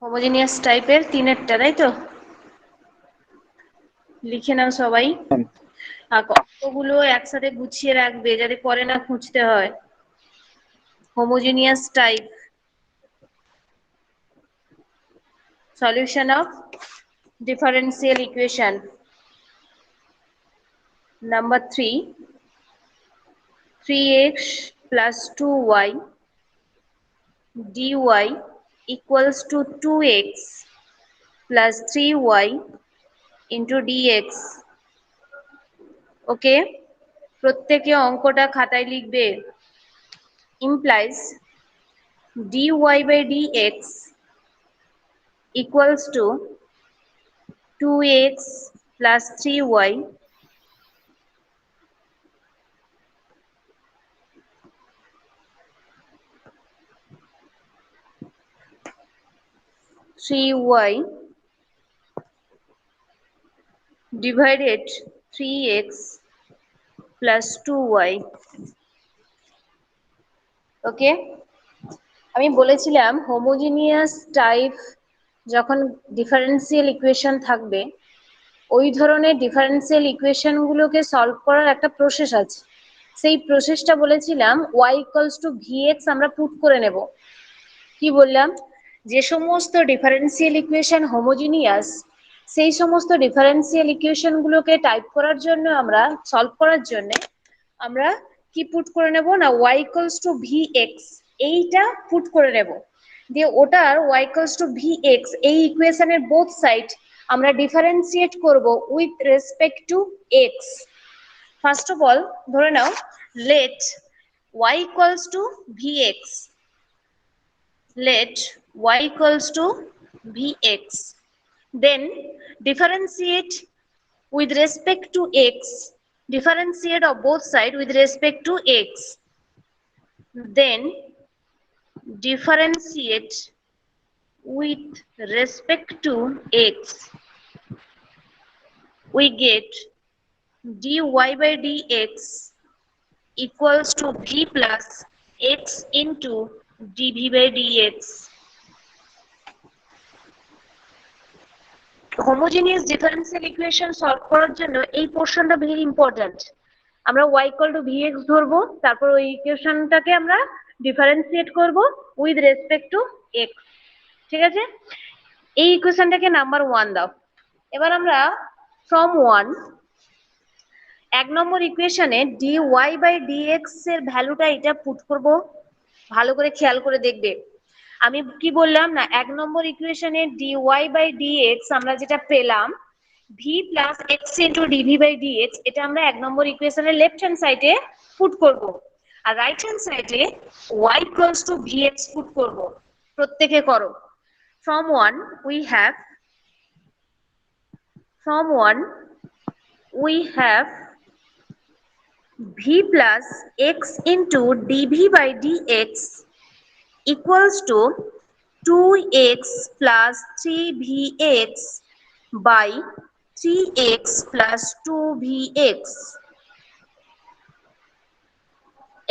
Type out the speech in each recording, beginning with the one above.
Homogeneous টাইপের তিনেরটা, তাই তো? লিখে নাও সবাই, আর অঙ্কগুলো একসাথে গুছিয়ে রাখবে যাতে পরে না খুঁজতে হয়। Homogeneous type, solution of differential equation. Number 3, 3x plus 2y dy equals to 2x plus 3y into dx. ওকে, প্রত্যেকে অঙ্কটা খাতায় লিখবে। implies dy by dx equals to 2x plus 3y divided 3x plus 2y. ওকে, আমি বলেছিলাম homogeneous type যখন differential equation থাকবে, ওই ধরনের ডিফারেন্সিয়াল ইকুয়েশন গুলোকে সলভ করার একটা প্রসেস আছে। সেই প্রসেসটা বলেছিলাম y ইকুয়ালস টু vx আমরা পুট করে নেব। কি বললাম? যে সমস্ত ডিফারেন্সিয়াল ইকুয়েশন হোমোজিনিয়াস, সেই সমস্ত ডিফারেন্সিয়াল ইকুয়েশন গুলোকে টাইপ করার জন্য আমরা সলভ করার জন্য আমরা কি পুট করে নেব না y ইকুয়ালস টু vx, এইটা পুট করে নেব। দিয়ে ওটার y ইকুয়ালস টু vx এই ইকুয়েশনের বোথ সাইড আমরা ডিফারেন্সিয়েট করব with respect to x। First of all ধরে নাও let y equals to vx, let y equals to vx, then differentiate with respect to x, differentiate of both sides with respect to x, then differentiate with respect to x, we get dy by dx equals to v plus x into dv by dx. Homogeneous differential equation solve করার জন্য এই পোরশনটা very important. আমরা y equal to vx ধরবো, তারপর ওই ইকুয়েশনটাকে আমরা differentiate করব with respect to x। ঠিক আছে, এই ইকুয়েশনটাকে নাম্বার 1 দাও। এবার আমরা ফ্রম 1 এক নম্বর ইকুয়েশনে dy বাই dx এর ভ্যালুটা এটা পুট করব। ভালো করে খেয়াল করে দেখবে, আমি কি বললাম না এক নম্বর ইকুয়েশনে dy বাই dx আমরা যেটা পেলাম v plus x into dv by dx, এটা আমরা এক নম্বর ইকুয়েশনের লেফট হ্যান্ড সাইডে পুট করব, আর রাইট হ্যান্ড সাইডে y equals to vx put করব। প্রত্যেকে করো। from 1 we have v plus x into dv by dx equals to 2x plus 3vx by 3x plus 2vx.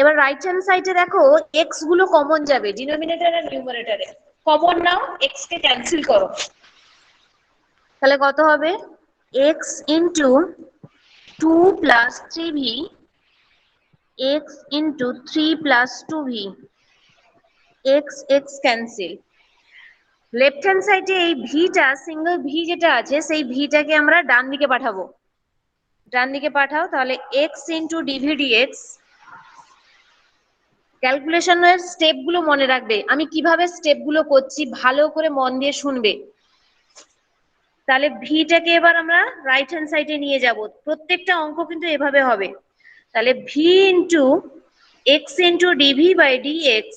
এবার রাইট হ্যান্ড সাইডে দেখো x গুলো কমন যাবে ডিনোমিনেটর আর নিউমারেটরে। Common নাও, x কে cancel করো, তাহলে কত হবে x into 2 plus 3v, x into 3 plus 2v, x x cancel. Left hand সাইডে এই ভিটা সিঙ্গেল ভি যেটা আছে সেই ভিটাকে আমরা ডান দিকে পাঠাবো। ডান দিকে পাঠাও, তাহলে x into dv dx। ক্যালকুলেশনের স্টেপ গুলো মনে রাখবে, আমি কিভাবে স্টেপ গুলো করছি ভালো করে মন দিয়ে শুনবে। তাহলে ভিটাকে এবার আমরা রাইট হ্যান্ড সাইডে নিয়ে যাব, প্রত্যেকটা অঙ্ক কিন্তু এভাবে হবে। তাহলে V into X into DV by DX,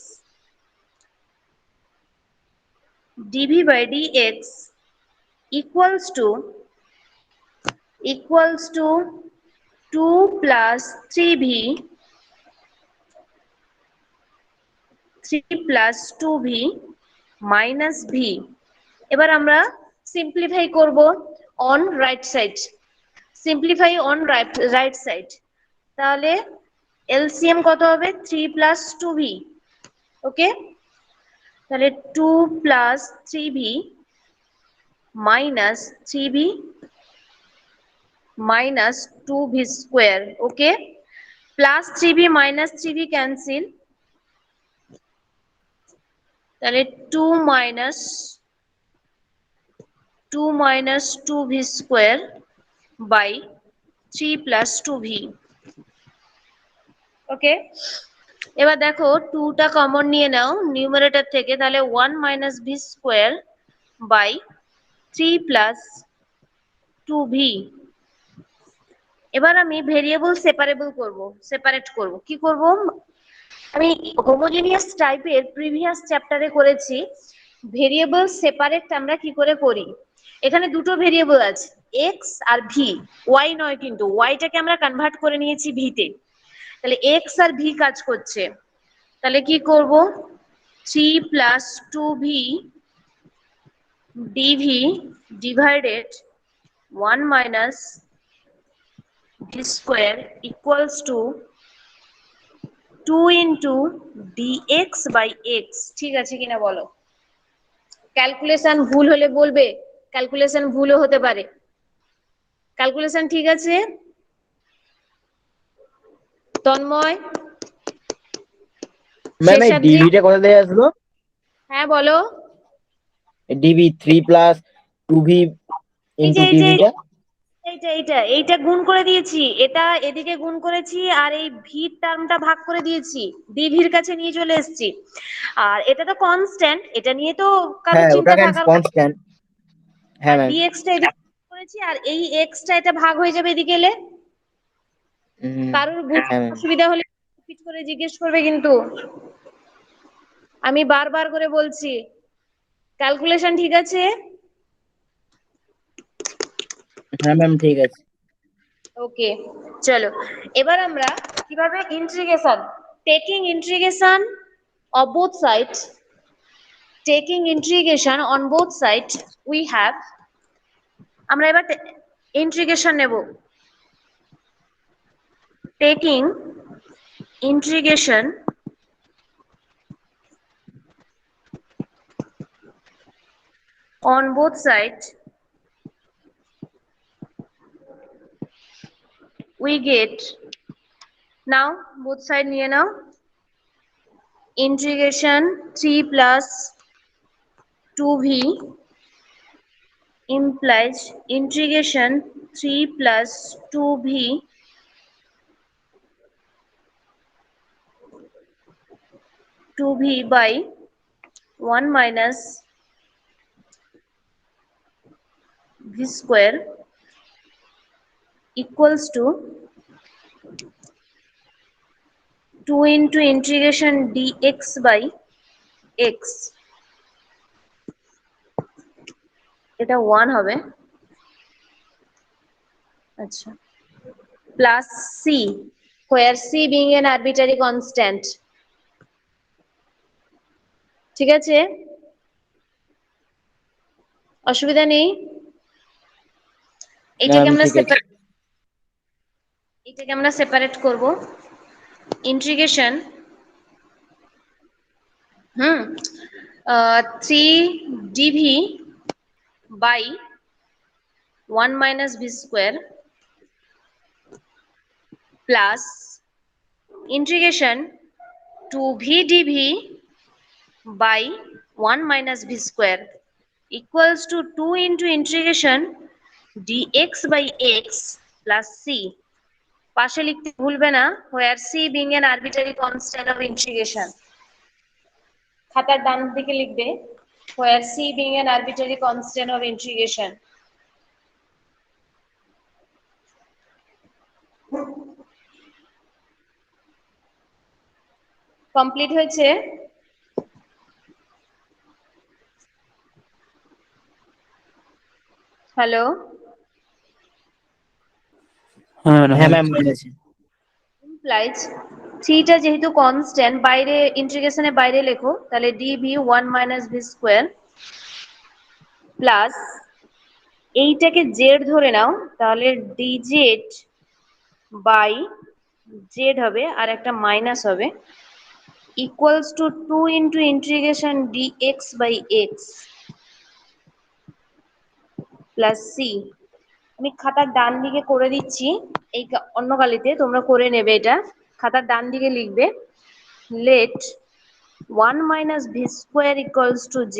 DV by DX equals to 2 plus 3v, 3 plus 2v minus v। এবার আমরা সিম্পলিফাই করব on right side, simplify on right side. তাহলে এলসিএম কত হবে 3 plus 2v। ওকে, তাহলে 2 plus 3v minus 3v minus 2v square. Okay, plus 3v minus 3v cancel, তাহলে 2 minus 2v square by 3 plus 2v। Okay, এবার দেখো 2টা common নিয়ে নাও numerator থেকে, তাহলে 1 minus V square by 3 plus 2v। এবার আমি ভেরিয়েবল সেপারেট করব। কি করব, আমি হোমোজেনিয়াস টাইপের প্রিভিয়াস চ্যাপ্টারে করেছি ভেরিয়েবল সেপারেট আমরা কি করে করি। এখানে দুটো ভেরিয়েবল আছে, এক্স আর ভি, ওয়াই নয়, কিন্তু ওয়াইটাকে আমরা কনভার্ট করে নিয়েছি ভিতে, তাহলে এক্স আর ভি কাজ করছে। তাহলে কি করব, 3 plus 2v DV divided 1 minus V square equals to 2 into DX by X. ঠিক আছে কিনা বলো? ক্যালকুলেশন ভুল হলে বলবে, ক্যালকুলেশন ভুলও হতে পারে। ক্যালকুলেশন ঠিক আছে তন্ময়? ম্যাম এই শেষাদ্রি? ডিভিটা কোথা থেকে আসলো? হ্যাঁ বলো। ডিভি 3 প্লাস 2v এই যে ইন্টু এই যে ডিভিটা। এইটা গুণ করে দিয়েছি, এটা এদিকে গুণ করেছি, আর এই ভির টার্মটা ভাগ করে দিয়েছি, ডিভির কাছে নিয়ে চলে এসেছি। আর এটা তো কনস্ট্যান্ট, এটা নিয়ে তো কারো হ্যাঁ চিন্তা ওটাকে থাকার কথা। কনস্ট্যান্ট। হ্যাঁ আর ম্যাম। ডিএক্সটা এদিকে করেছি, আর এই এক্সটা এটা ভাগ হয়ে যাবে এদিকে এলে। কারোর বুঝতে হ্যাঁ ম্যাম। অসুবিধা হলে রিপিট করে জিজ্ঞেস করবে, কিন্তু আমি বারবার করে বলছি ক্যালকুলেশন ঠিক আছে? হ্যাঁ ম্যাম ঠিক আছে। ওকে, চলো এবার আমরা কিভাবে integration, taking integration of both sides, taking integration on both sides we have, আমরা এবার ইন্টিগ্রেশন নেব। taking integration on both sides we get, now both side নিয়ে নাও, integration 3 plus 2v implies integration 3 plus 2v by 1 minus v square equals to 2 into integration dx by x, এটা 1 হবে, আচ্ছা, plus c, where c being an arbitrary constant। ঠিক আছে, অসুবিধা নেই। এইটাকে আমরা ঠিক আছে। সেপারেট করব। Integration 3 dv by 1 minus v square plus integration 2v dv by 1 minus v square equals to 2 into integration dx by x plus c। পাশে লিখতে ভুলবে না, where c being an arbitrary constant of integration। খাতার ডান দিকে লিখবে where c being an arbitrary constant of integration। Complete হয়েছে? Hello? হ্যাঁ ma'am হয়েছে। implies থ্রিটা যেহেতু কনস্ট্যান্ট, বাইরে ইন্টিগ্রেশনের বাইরে লেখো, তাহলে DV 1 minus V square plus, এইটাকে জেড ধরে নাও, তাহলে ডিজেড বাই জেড হবে, আর একটা মাইনাস হবে, equals to 2 into integration dx by x plus c। আমি খাতার ডান দিকে করে দিচ্ছি, এই অন্য কালিতে তোমরা করে নেবে, এটা খাতার ডান দিকে লিখবে। let 1 minus v square equals to z,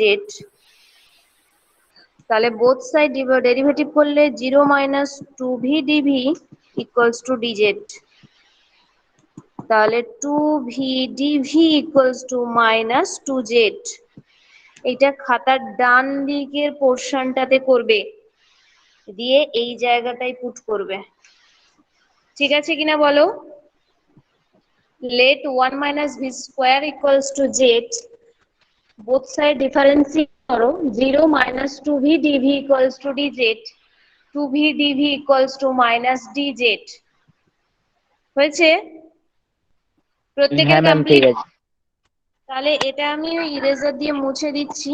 তাহলে বোথ সাইড ডেরিভেটিভ করলে 0 minus 2v dv equals to dz, তাহলে 2v dv equals to minus 2z। এটা খাতার ডান দিকের পোর্শনটাতে করবে, দিয়ে এই জায়গাটায় পুট করবে। ঠিক আছে কিনা বলো? let 1 minus v square equals to z, both side differentiate করো, 0 minus 2v dv equals to dz, 2v dv equals to minus dz। হয়েছে? প্রত্যেকের হ্যাঁ ম্যাম ঠিক কমপ্লিট? আছে। তাহলে এটা আমি ওই ইরেজার দিয়ে মুছে দিচ্ছি,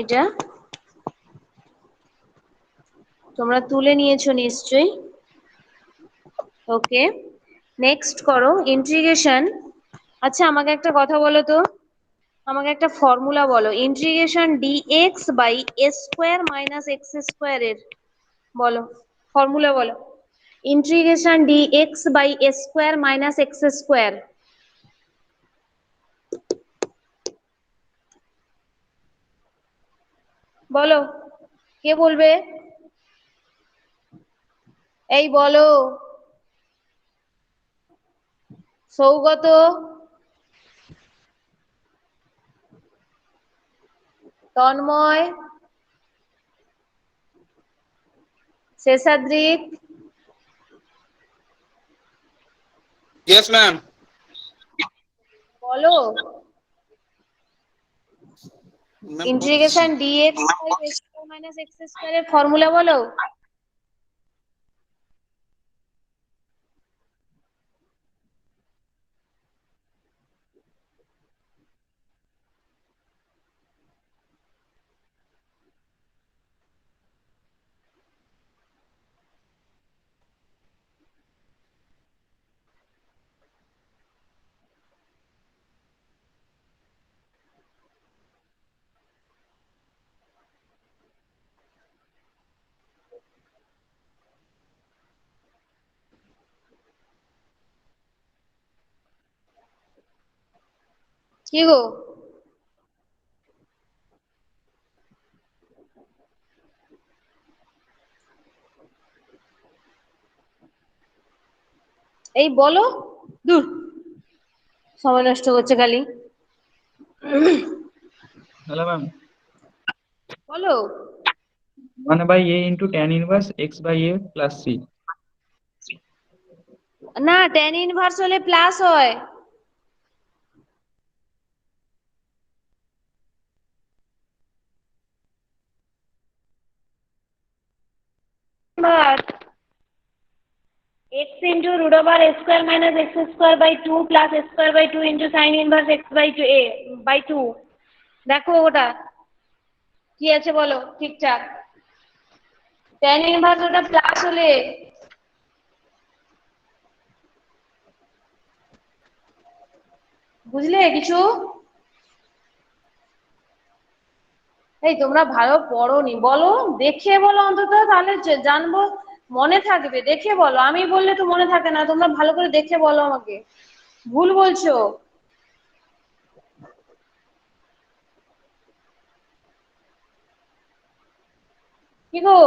এটা তোমরা তুলে নিয়েছো নিশ্চয়ই। ওকে, নেক্সট করো ইন্টিগ্রেশন। আচ্ছা আমাকে একটা কথা বলো তো, আমাকে একটা ফর্মুলা বলো, integration DX by A square minus X square এর বলো, ফর্মুলা বলো। Integration DX by A square minus X square, বলো, কে বলবে? এই বলো, সৌগত, তন্ময়, শেষাদ্রিক, Yes, ma'am. বলো। Ma'am, integration DX by A square minus X square এর ফর্মুলা বলো। কি গো, এই বলো, দূর সময় নষ্ট করছে খালি। Hello, ma'am. বলো। 1 by a into tan inverse x by a plus c. না, tan ইনভার্স হলে প্লাস হয়। x into root over a square minus x square by 2 plus a square by 2 into sin inverse x by 2 a by 2। দেখো ওটা কি আছে বলো ঠিকঠাক। tan inverse ওটা প্লাস হলে, বুঝলে কিছু? এই তোমরা ভালো পড়োনি, বলো, দেখে বলো অন্তত, তাহলে জানবো, মনে থাকবে। দেখে বলো, আমি বললে তো মনে থাকে না, তোমরা ভালো করে দেখে বলো আমাকে। ভুল বলছো। কি গো,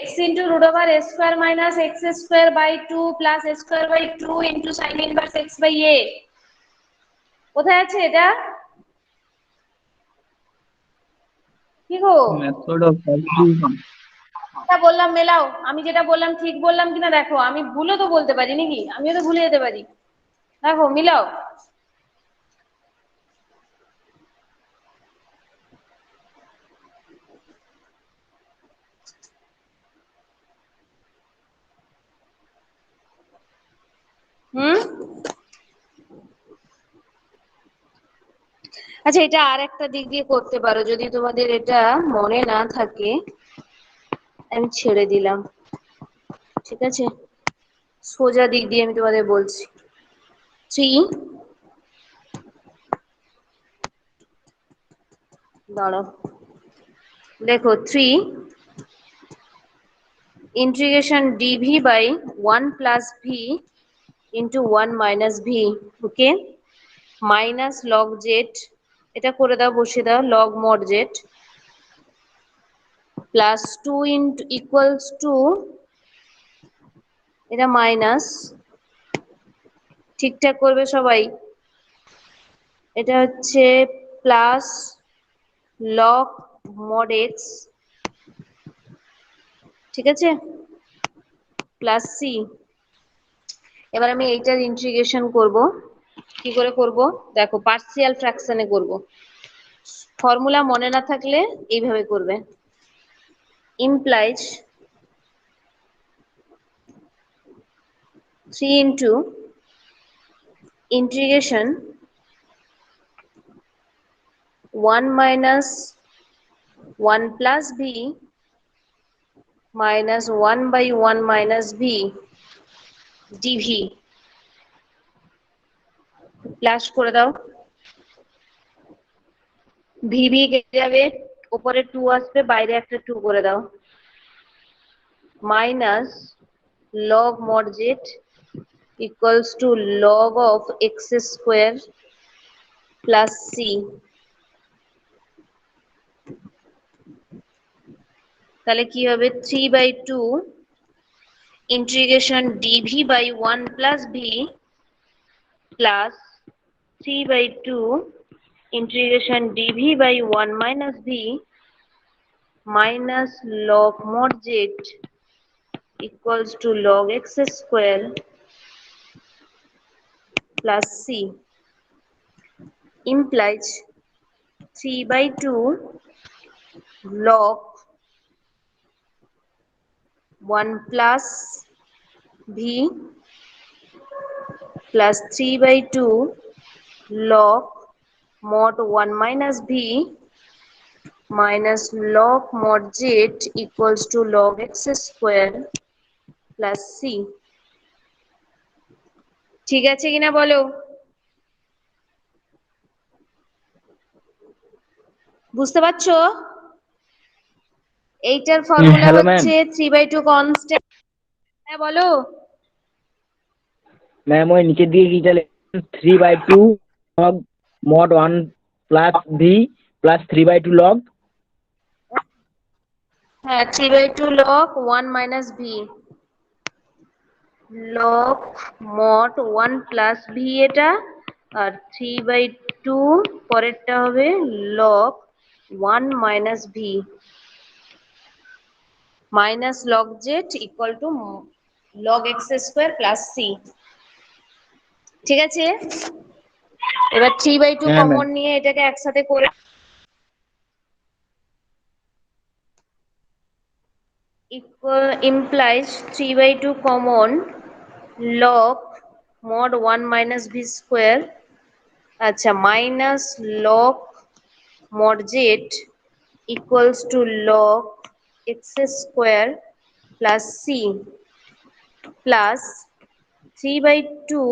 x into root over a square minus x square by 2 plus a square by 2 into sin inverse x by a, কোথায় আছে এটা? কি গো, Method of substitution. এটা বললাম মেলাও, আমি যেটা বললাম ঠিক বললাম কিনা দেখো, আমি ভুলও তো বলতে পারি নাকি, আমিও তো ভুলে যেতে পারি। দেখো মিলাও। হুম, আচ্ছা এটা আর একটা দিক দিয়ে করতে পারো, যদি তোমাদের এটা মনে না থাকে। আমি ছেড়ে দিলাম, ঠিক আছে? সোজা দিক দিয়ে আমি তোমাদের বলছি। 3, দাঁড়াও, দেখো 3 integration DV by 1 plus V into 1 minus V, okay, minus log Z, এটা করে দাও, বসিয়ে দাও, log mod Z plus 2 into equals to, এটা মাইনাস, ঠিকঠাক করবে সবাই, এটা হচ্ছে প্লাস লগ মড এক্স, ঠিক আছে, প্লাস সি। এবার আমি এইটার ইন্টিগ্রেশন করব, কি করে করব দেখো, পার্সিয়াল ফ্র্যাকশনে করব, ফর্মুলা মনে না থাকলে এইভাবে করবে, implies 3 into integration 1 minus 1 plus v minus 1 by 1 minus v dv, plus করে দাও, vv কেটে যাবে, উপরে 2 আসবে, বাইরে একটা 2 করে দাও, minus log mod z equals to log of x square plus c, তাহলে কি হবে 3/2 integration dv by 1 plus v plus 3/2 integration dv by 1 minus v minus log mod z equals to log x square plus c, implies 3/2 log 1 plus v plus 3/2 log mod 1 minus v minus log mod z equals to log x square plus c, ঠিক আছে কিনা বলো, বুঝতে পারছো? এইটার formula hello ma'am. হচ্ছে 3/2 constant, হ্যাঁ বলো, ম্যাম ওই নিচের দিকে কি তাহলে 3/2 log mod 1 plus V plus 3/2 log, হ্যাঁ 3/2 log 1 minus v log mod 1 plus v এটা, আর 3/2 পরেরটা হবে log 1 minus v minus log z equal to log x square plus c, ঠিক আছে? এবার 3/2 হ্যাঁ ম্যাম। কমন নিয়ে এটাকে একসাথে করে equal implies 3/2 common log mod 1 minus v square, আচ্ছা, minus log mod z equals to log x square plus c plus 3/2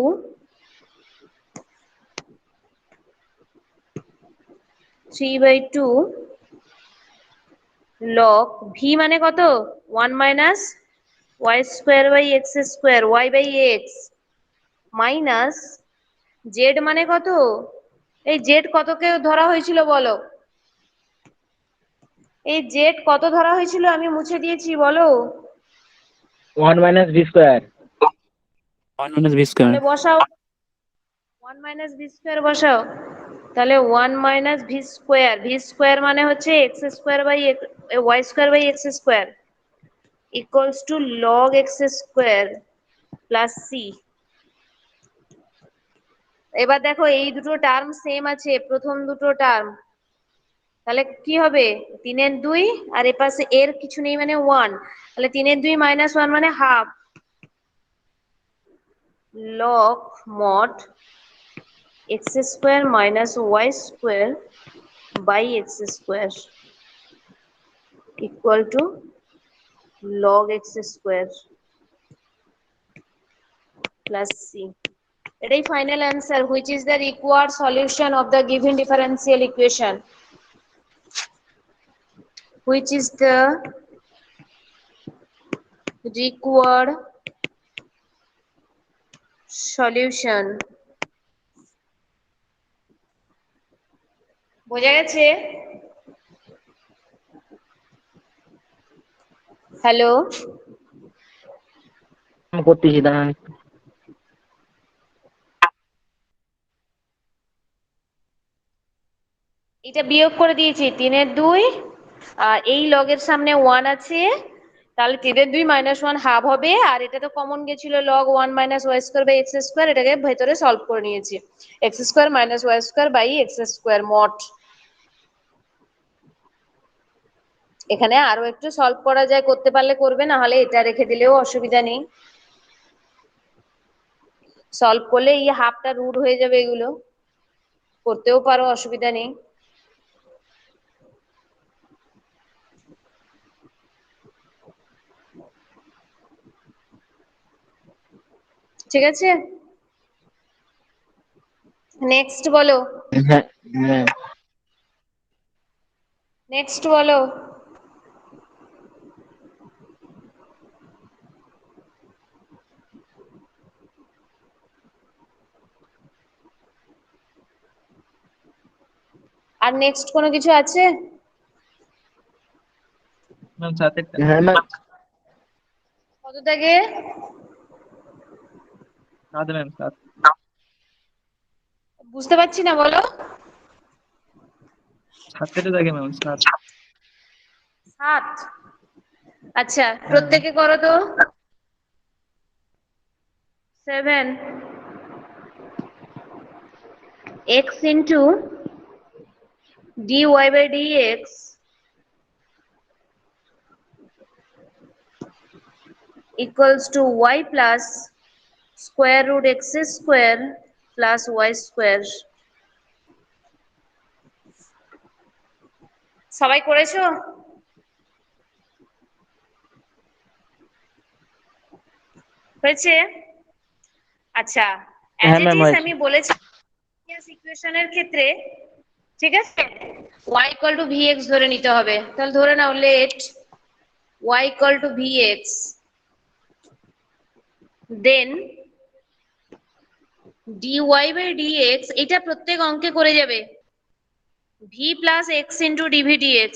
log v মানে কত, 1 minus y square by x square, y by x minus z মানে কত, এই z কতকে ধরা হয়েছিল বলো, এই z কত ধরা হয়েছিল, আমি মুছে দিয়েছি বলো, 1 minus V square. 1 minus v square। তাহলে বসাও, 1 minus v square বসাও, তাহলে 1 minus v square, v square মানে হচ্ছে x square by y square by x square equals to log x square plus c। এবার দেখো এই দুটো টার্ম সেম আছে, প্রথম দুটো টার্ম, তাহলে কি হবে 3/2, আর এপাশে এর কিছু নেই মানে 1, তাহলে 3/2 minus 1 মানে half log mod x square minus y square by x square equal to log x square plus c. এটাই final answer, which is the required solution of the given differential equation, which is the required solution. বোঝা গেছে? Hello, করতেছি দাঁড়ান একটু। এটা বিয়োগ করে দিয়েছি 3/2, আর এই লগের সামনে 1 আছে, তাহলে 3/2 - 1 হাফ হবে, আর এটা তো কমন গেছিল log 1 - y square by x square, এটাকে ভেতরে সলভ করে নিয়েছি, x square - y square by x square mod. এখানে আরো একটু সলভ করা যায়, করতে পারলে করবে, না হলে এটা রেখে দিলেও অসুবিধা নেই। সলভ করলে এই হাফটা রুট হয়ে যাবে, এগুলো করতেও পারো, অসুবিধা নেই। ঠিক আছে, নেক্সট বলো, হ্যাঁ হ্যাঁ নেক্সট বলো। আর নেক্সট কোনো কিছু আছে? ম্যাম 7 হ্যাঁ ম্যাম। কত থেকে? 7 ম্যাম 7। বুঝতে পারছি না, বলো। 7 থেকে ম্যাম 7। 7? আচ্ছা, প্রত্যেকে করো তো। 7 x into dy by dx equals to y plus square root x square plus y square. সবাই করেছো? হয়েছে? আচ্ছা, অ্যাজ হ্যাঁ ইট ম্যাম ইজ হয়েছে। আমি বলেছি ইকুয়েশনের ক্ষেত্রে, ঠিক আছে, y equal to vx ধরে নিতে হবে। তাহলে ধরে নাও let y equal to vx, then dy by dx, এটা প্রত্যেক অঙ্কে করে যাবে v plus x into dv dx,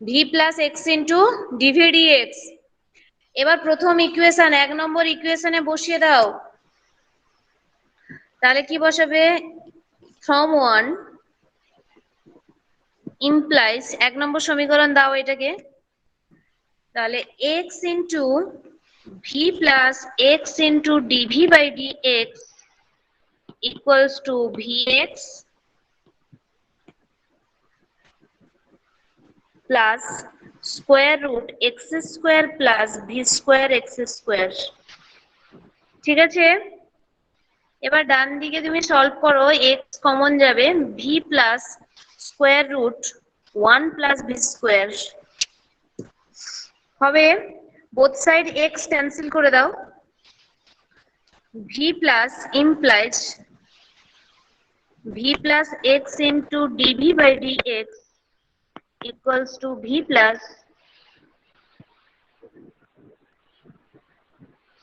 v plus x into dv dx। এবার প্রথম ইকুয়েশন, 1 নম্বর ইকুয়েশনে বসিয়ে দাও। তাহলে কি বসাবে? from 1 implies, 1 নম্বর সমীকরণ দাও এটাকে, তাহলে x into v plus x into dv by dx equals to vx plus square root x square plus v square x square। ঠিক আছে, এবার ডান দিকে তুমি সলভ করো, x কমন যাবে, v plus square root 1 plus v square হবে, both side x cancel করে দাও, v plus implies v plus x into dv by dx equals to v plus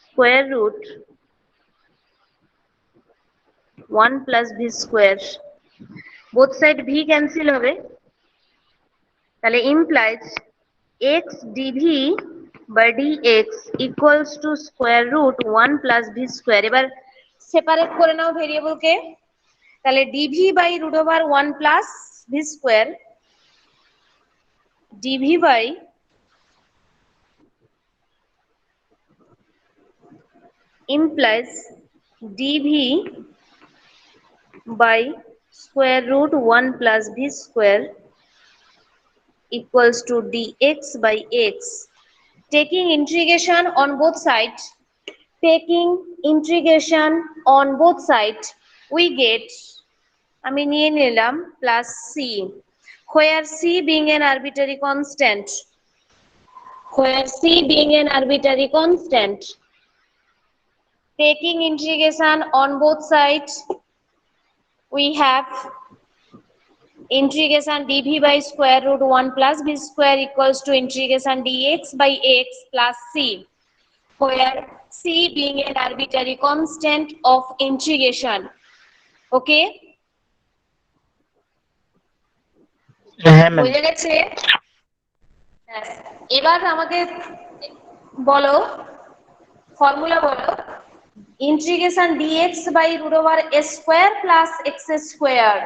square root 1 plus v square, both side v cancel হবে, তাহলে implies x dv by dx equals to square root 1 plus v square। এবার separate করে নাও ভেরিয়েবলকে, তাহলে dv by root over 1 plus v square, dv by implies dv by square root 1 plus v square equals to dx by x. Taking integration on both sides, we get, আমি নিয়ে নিলাম plus c, where c being an arbitrary constant, where c being an arbitrary constant, taking integration on both sides, we have integration dv by square root 1 plus v square equals to integration dx by x plus c, where c being an arbitrary constant of integration. Okay, হ্যাঁ ma'am. বুঝে গেছে? এবার আমাকে বলো, formula বলো, integration dx by root over a square plus x square.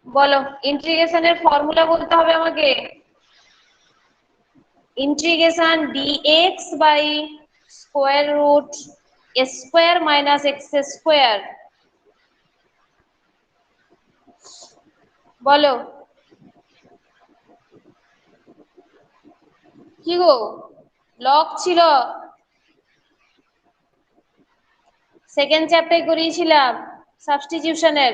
বলো, ইন্টিগ্রেশনের formula বলতে হবে আমাকে। Integration dx by square root a square minus x square. বলো কি গো, লক ছিল, সেকেন্ড চ্যাপ্টারে করিয়েছিলাম সাবস্টিটিউশনের।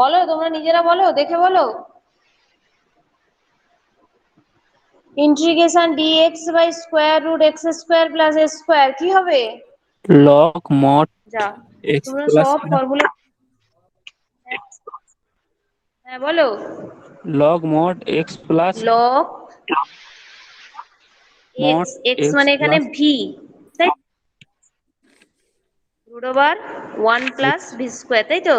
বলো তোমরা নিজেরা বলো, দেখে বলো। Integration dx by square root x square plus a square কি হবে? log mod যা, x তোমরা plus সব ফর্মুলা, হ্যাঁ বলো। log mod x plus log mod x, x x মানে এখানে plus v, তাই root over 1 plus v square, তাই তো?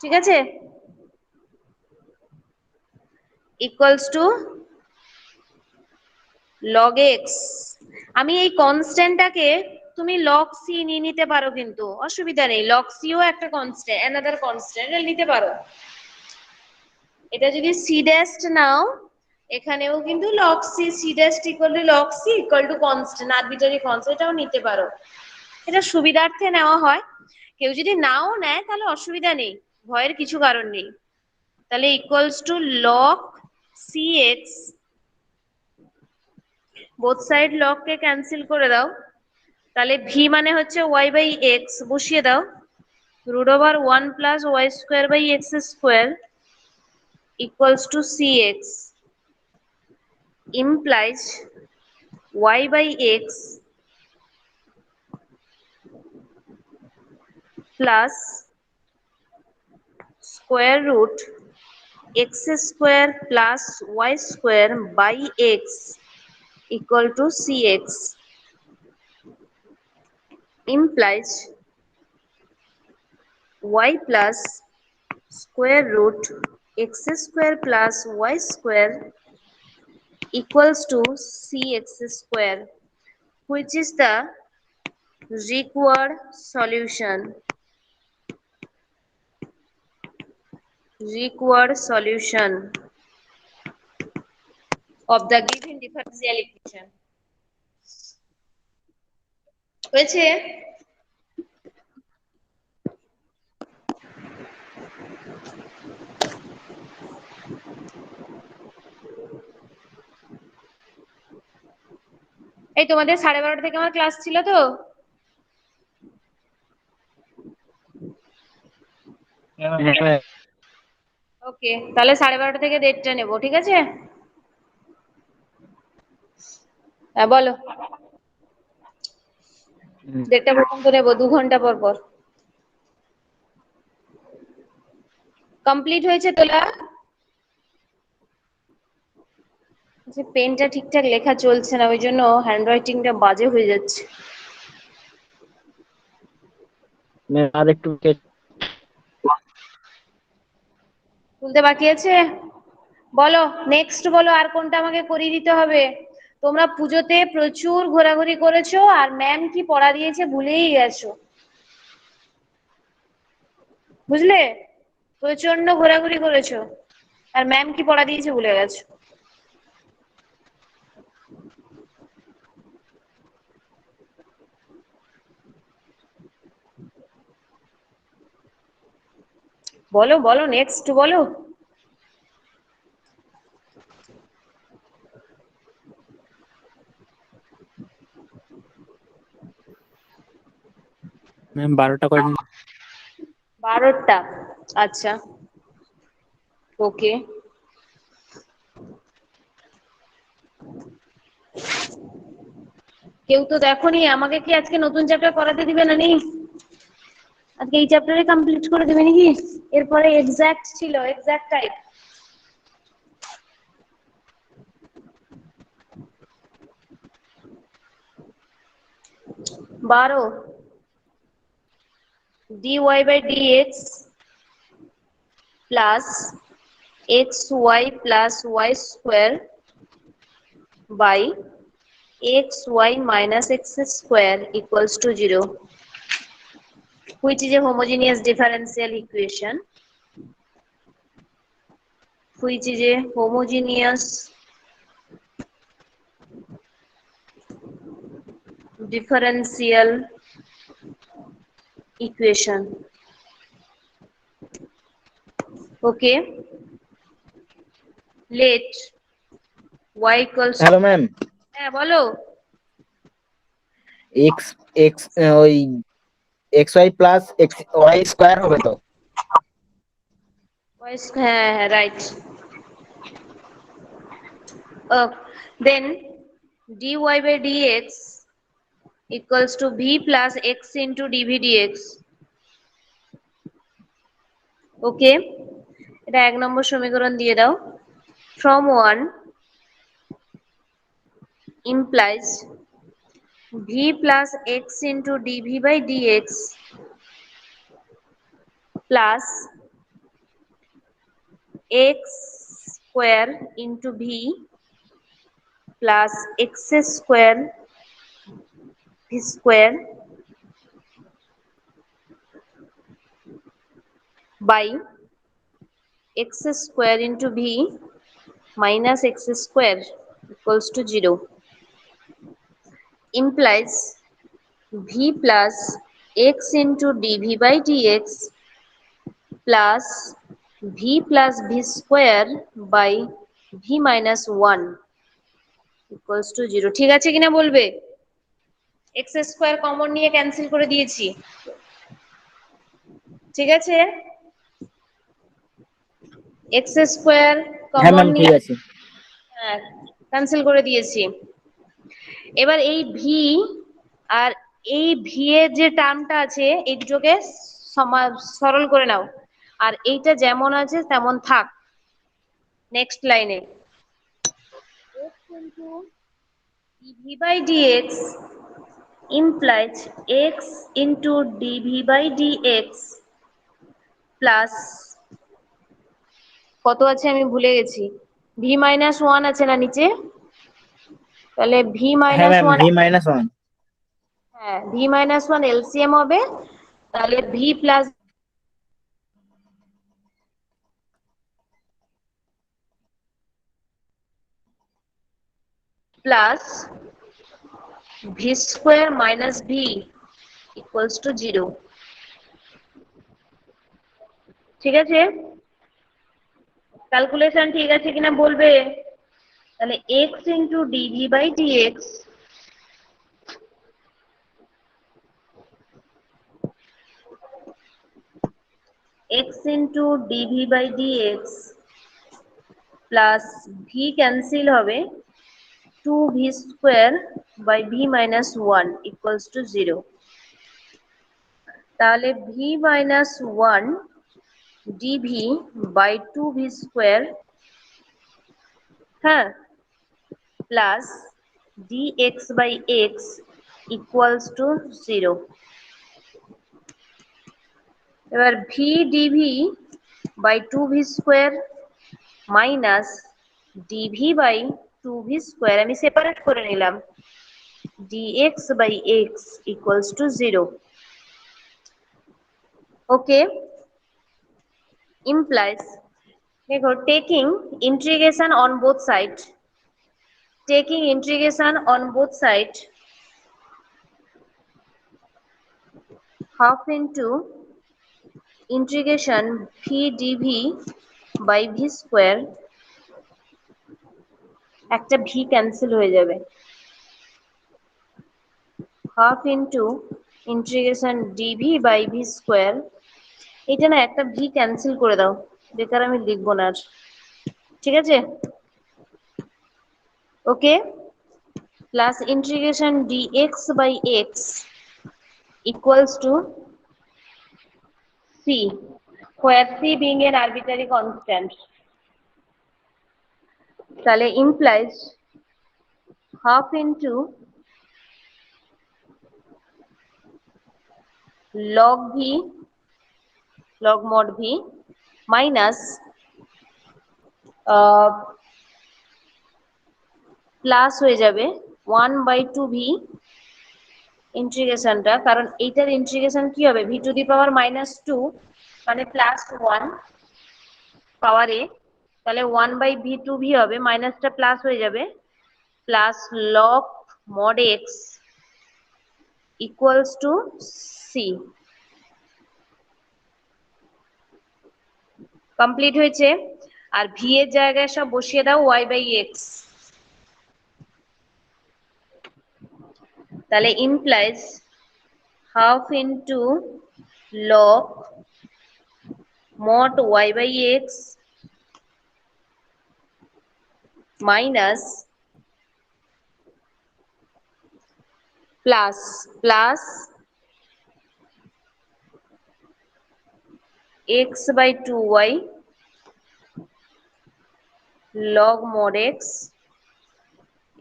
ঠিক আছে, ইকুয়ালস টু log x। আমি এই কনস্ট্যান্টটাকে তুমি log c নিয়ে নিতে পারো, কিন্তু অসুবিধা নেই, log c ও একটা কনস্ট্যান্ট, অ্যানাদার কনস্ট্যান্ট নিতে পারো। এটা যদি c ড্যাশ নাও, এখানেও কিন্তু log c, c dash equal to log c equal to constant, arbitrary constant, এটাও নিতে পারো। এটা সুবিধার্থে নেওয়া হয়, কেউ যদি নাও নেয় তাহলে অসুবিধা নেই, ভয়ের কিছু কারণ নেই। তাহলে equals to log cx, both side log K cancel করে দাও, তাহলে v মানে হচ্ছে y বাই x, বসিয়ে দাও, root over 1 plus y square by x square equals to cx implies y by x plus square root x square plus y square by x equal to cx implies y plus square root x square plus y square equals to cx square, which is the required solution. Required solution of the given differential equation. হয়েছে? এই তোমাদের 12:30 থেকে আমার class ছিল তো? ওকে, তাহলে 12:30 থেকে 1:30 নেবো, ঠিক আছে? হ্যাঁ বলো, 1:30 পর্যন্ত নেবো, 2 ঘন্টা পর পর। কমপ্লিট হয়েছে তোলা? যে পেনটা ঠিকঠাক লেখা চলছে না, ওই জন্য হ্যান্ডরাইটিংটা বাজে হয়ে যাচ্ছে। আর একটু তুলতে বাকি আছে? বলো নেক্সট, বলো আর কোনটা আমাকে করিয়ে দিতে হবে। তোমরা পুজোতে প্রচুর ঘোরাঘুরি করেছো, আর ম্যাম কি পড়া দিয়েছে ভুলেই গেছো, বুঝলে? প্রচন্ড ঘোরাঘুরি করেছো, আর ম্যাম কি পড়া দিয়েছে ভুলে গেছো। বলো বলো, নেক্সট বলো। ম্যাম 12টা করে দিন। 12টা, আচ্ছা, ওকে। কেউ তো দেখোনি, আমাকে কি আজকে নতুন চ্যাপ্টার করাতে দিবে না নি? আজকে এই চ্যাপ্টারে কমপ্লিট করে দেবে নাকি? এরপরে এক্সাক্ট ছিল, exact type. 12 dy by dx plus xy plus y square by xy minus x square equals to 0, which is a homogeneous differential equation, which is a homogeneous differential equation. Okay, let y equals, hello ma'am, হ্যাঁ বলো। X x ওই x y plus x y square হবে তো? হ্যাঁ হ্যাঁ, right. Then dy by dx equals to v plus x into dv dx. ওকে, এটা 1 নম্বর সমীকরণ দিয়ে দাও। From 1 implies v plus x into dv by dx plus x square into v plus x square v square by x square into v minus x square equals to 0, implies v plus x into dv by dx plus v plus v square by v minus 1 equals to 0. ঠিক আছে কিনা বলবে? x square common নিয়ে cancel করে দিয়েছি, ঠিক আছে? x square হ্যাঁ কমন ম্যাম ঠিক নিয়ে, আছে। হ্যাঁ, ক্যান্সেল করে দিয়েছি। এবার এই ভি আর এই ভি এর যে টার্মটা আছে এই দুটোকে সরল করে নাও, আর এইটা যেমন আছে তেমন থাক। নেক্সট লাইনে x into dv by dx implies x into dv by dx plus কত আছে আমি ভুলে গেছি, ভি মাইনাস ওয়ান আছে না নিচে, তাহলে ভি হ্যাঁ minus ma'am one, V minus one. হ্যাঁ ভি মাইনাস ওয়ান এলসিএম হবে, তাহলে V plus plus V square minus V equals to 0, ঠিক আছে? ক্যালকুলেশন ঠিক আছে কিনা বলবে? তাহলে x into DV by dx x into DV by dx plus v cancel হবে 2v square by v minus one equals to 0, তাহলে v minus one dv by 2v square, হ্যাঁ, plus dx by x equals to 0. এবার v dv by 2v square minus dv by 2v square আমি separate করে নিলাম, dx by x equals to 0. Okay, implies, দেখো taking integration on both sides, taking integration on both sides half into integration v dv by v square, একটা v cancel হয়ে যাবে, half into integration dv by v square এটা না একটা V cancel করে দাও, বেকার আমি লিখবো না আর। ঠিক আছে, okay. Plus integration dx by x equals to c, where c being an arbitrary constant, তাহলে implies half into log v, log mod v minus plus হয়ে যাবে 1/2v ইন্টিগ্রেশনটা, কারণ এইটার ইন্টিগ্রেশন কি হবে, v টু দি পাওয়ার -2 মানে +1 পাওয়ার এ, তাহলে 1/v2v হবে, মাইনাসটা প্লাস হয়ে যাবে, plus log mod x equals to c। Complete হয়েছে। আর ভি এর জায়গায় সব বসিয়ে দাও y/x, তাহলে implies half into log mod y/x minus plus x/2y log mod x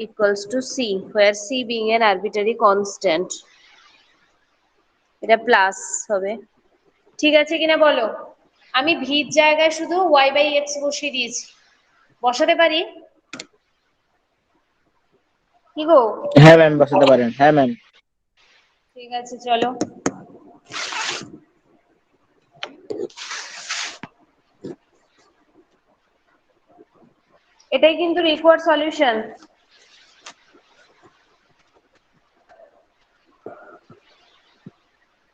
equals to c, where c being an arbitrary constant, এটা plus হবে। ঠিক আছে কিনা বলো? আমি ভির জায়গায় শুধু y/x বসিয়ে দিয়েছি, বসাতে পারি কি গো? হ্যাঁ ম্যাম, বসাতে পারেন। হ্যাঁ ম্যাম। ঠিক আছে চলো। এটাই কিন্তু required solution.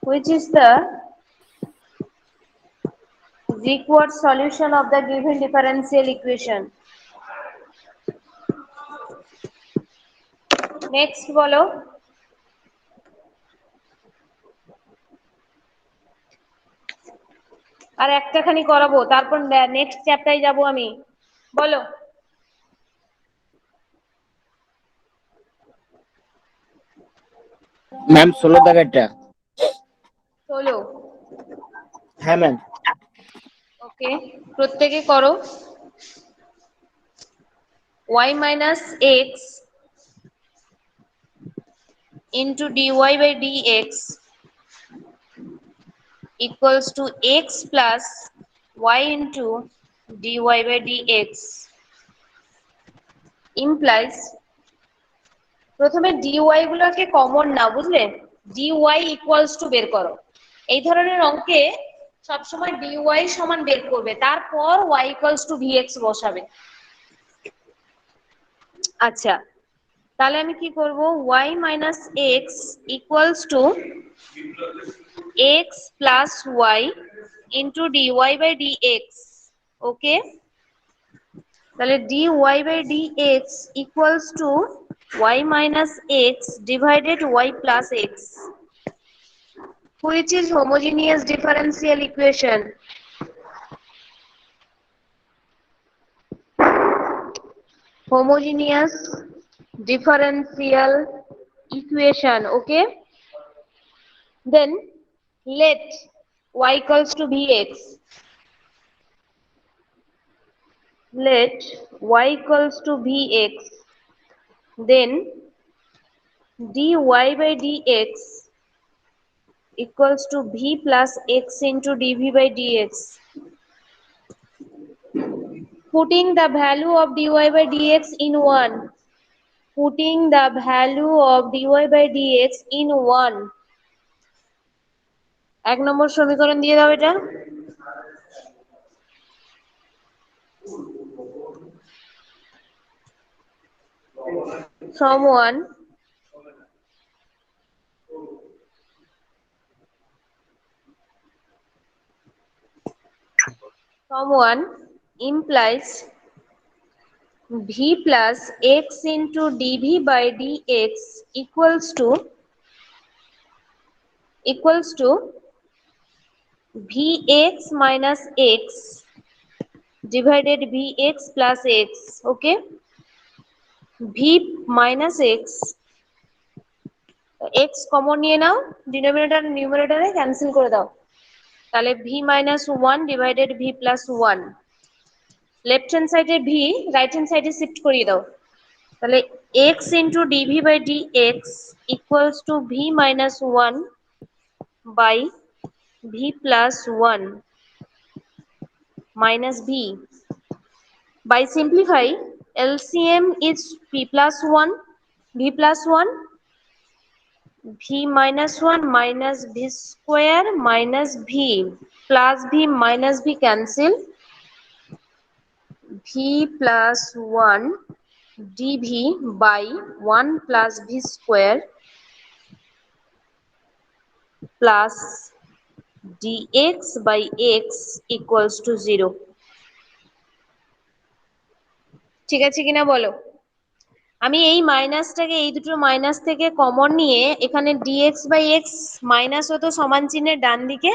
Which is the required solution of the given differential equation? Next বলো। আর একটাখানি করাবো, তারপর নেক্সট চ্যাপ্টারে যাব আমি। বলো। ম্যাম 16 দাগেরটা। 16। হ্যাঁ ম্যাম। ওকে, প্রত্যেকে করো। y minus x into dy by dx equals to x plus y into dy by dx implies, প্রথমে dy গুলোকে কমন না, বুঝলে, dy ইকুয়ালস টু বের করো। এই ধরনের অঙ্কে সবসময় dy সমান বের করবে, তারপর y ইকুয়ালস টু vx বসাবে। আচ্ছা, তাহলে আমি কি করব, y minus x equals to x plus y into dy by dx, ওকে। তাহলে dy by dx equals to y minus x divided y plus x, which is homogeneous differential equation. Homogeneous differential equation, okay. Then let y equals to vx, let y equals to vx, then dy by dx equals to v plus x into dv by dx. Putting the value of dy by dx in 1, putting the value of dy by dx in 1, এক নম্বর সমীকরণ দিয়ে দাও এটা। From 1 implies v plus x into dv by dx equals to vx minus x divided vx plus x. Okay, v minus x, x common নিয়ে নাও, denominator নিউমারেটরে cancel করে দাও, তাহলে v minus 1 divided v plus 1, left hand সাইডে v, right hand সাইডে shift করিয়ে দাও, তাহলে x into dv by dx equals to v minus 1 by v plus 1 minus v. By simplify, LCM is p plus 1, v plus 1, v minus 1 minus v square minus v plus v minus v cancel, v plus 1 dv by 1 plus v square plus dx by x equals to 0. ঠিক আছে কিনা বলো? আমি এই মাইনাসটাকে, এই দুটো minus থেকে common নিয়ে এখানে dx by x মাইনাস হতো সমান চিহ্নের ডান দিকে,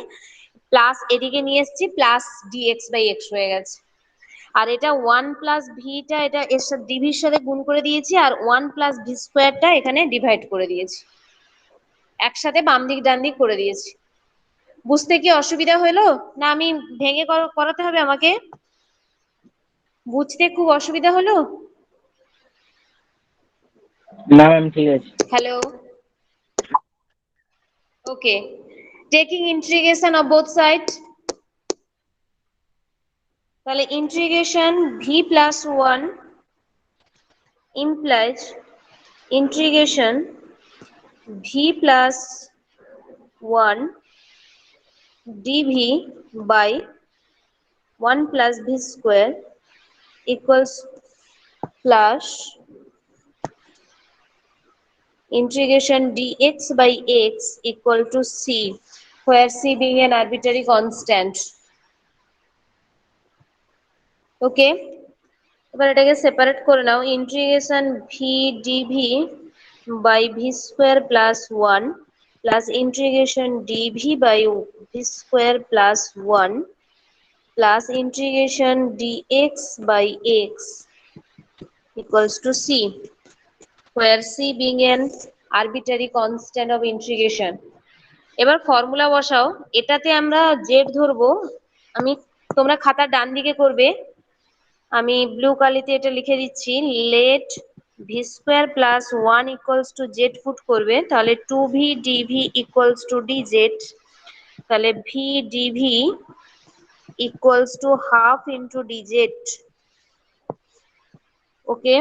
প্লাস এদিকে নিয়ে এসেছি, প্লাস dx by x হয়ে গেছে। আর এটা 1 প্লাস ভিটা এটা এর সাথে ডিভির সাথে গুণ করে দিয়েছি, আর 1 প্লাস ভি স্কোয়ারটা এখানে ডিভাইড করে দিয়েছি, একসাথে বাম দিক ডান দিক করে দিয়েছি। বুঝতে কি অসুবিধা হলো? না আমি ভেঙে করাতে হবে আমাকে? বুঝতে খুব অসুবিধা হলো? না ম্যাম ঠিক আছে। Hello, okay, taking integration of both side, তাহলে integration v plus 1 implies integration v plus 1 dv by 1 plus v square equals plus integration dx by x equal to c, where c being an arbitrary constant. Okay, এবার এটাকে separate করে নাও, integration v dv by v square plus 1 plus integration DV by v square plus 1 plus integration dx by x equals to c, where c being an arbitrary constant of integration. এবার formula বসাও, এটাতে আমরা z ধরবো, আমি, তোমরা খাতার ডান দিকে করবে, আমি ব্লু কালিতে এটা লিখে দিচ্ছি, let v square plus 1 equals to z put করবে, তাহলে 2v dv equals to dz, তাহলে v dv equals to half into dz. Okay,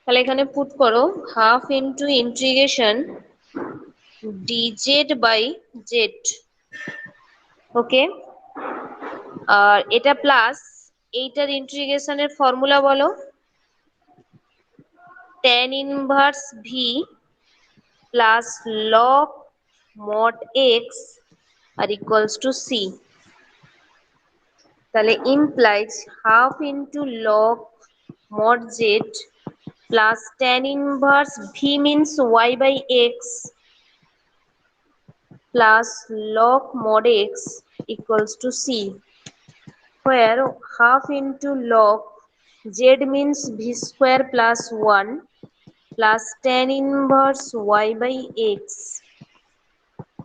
তাহলে এখানে পুট করো half into integration dz by z. ওকে, আর এটা প্লাস এইটার ইন্টিগ্রেশনের ফর্মুলা বলো, tan inverse v plus log mod x আর ইকুয়ালস টু c, তাহলে implies half into log mod z plus tan inverse v means y by x plus log mod x equals to c, where half into log z means v square plus 1 plus tan inverse y by x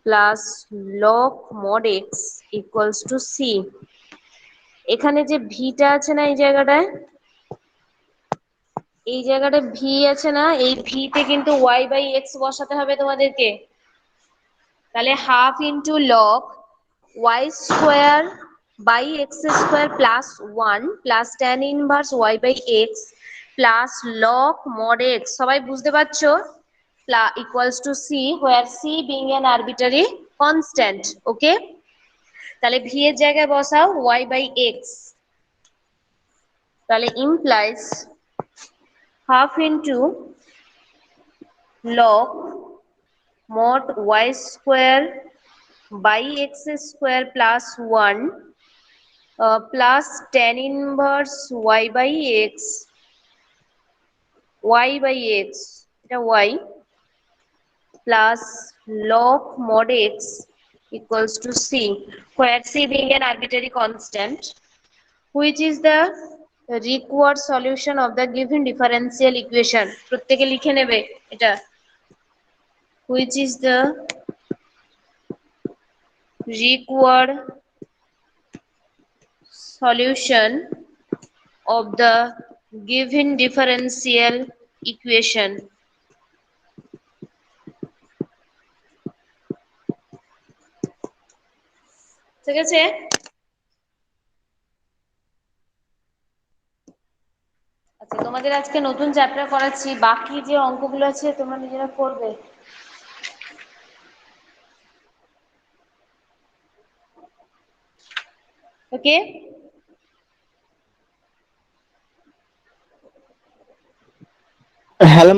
plus log mod x equals to c. এখানে যে ভিটা আছে না, এই জায়গাটায়, এই জায়গাটায় V আছে না, এই ভিতে কিন্তু y বাই এক্স বসাতে হবে তোমাদেরকে, তাহলে half into log y square by x square plus 1 plus tan inverse y by x plus log mod x, সবাই বুঝতে পারছো, equals to c, where c being an arbitrary constant. Okay, তাহলে v এর জায়গায় বসাও y বাই এক্স, তাহলে implies half into log mod y square by x square plus 1 plus tan inverse y by x, y by x, এটা y plus log mod x equals to c, where c being an arbitrary constant, which is the required solution of the given differential equation. প্রত্যেকে লিখে নেবে এটা, which is the required solution of the given differential equation. ঠিক আছে? আচ্ছা, তোমাদের আজকে নতুন চ্যাপ্টার করাচ্ছি, বাকি যে অঙ্কগুলো আছে তোমরা নিজেরা করবে। ওকে? হ্যালো